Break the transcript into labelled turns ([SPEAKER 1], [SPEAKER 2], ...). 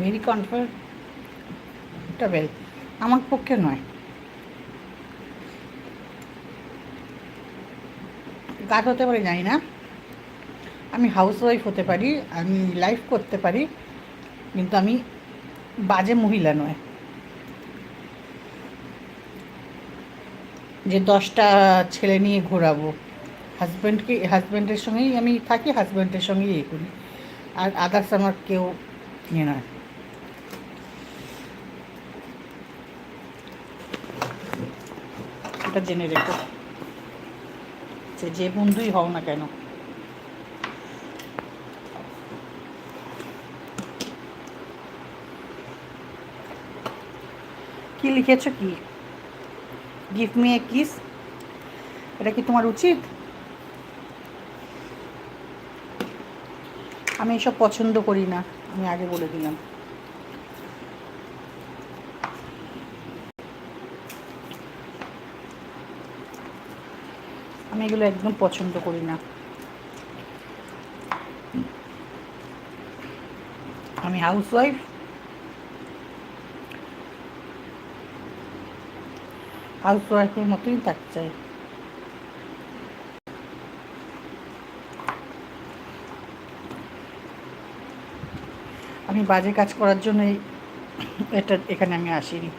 [SPEAKER 1] Very comfortable আমার পক্ষে নয়। কাজ হতে পারে জানি না, আমি হাউসওয়াইফ হতে পারি, আমি লাইফ করতে পারি, কিন্তু আমি বাজে মহিলা নয় যে 10টা ছেলে নিয়ে ঘোরাবো। হাজব্যান্ডের সঙ্গেই আমি থাকি, হাজব্যান্ডের সঙ্গেই ইয়ে করি, আর আদার্স আমার কেউ ইয়ে নয়। এটা জেনে রেখো, যে বন্ধুই হও না কেন। কি লিখেছো কি? Give me a kiss. এটা কি তোমার উচিত? আমি এসব পছন্দ করি না, আমি আগে বলে দিলাম। আমি এগুলো একদম পছন্দ করি না। আমি হাউসওয়াইফ, হাউসওয়াইফের মতোই থাকতে চাই। আমি বাজে কাজ করার জন্য এখানে আমি আসিনি।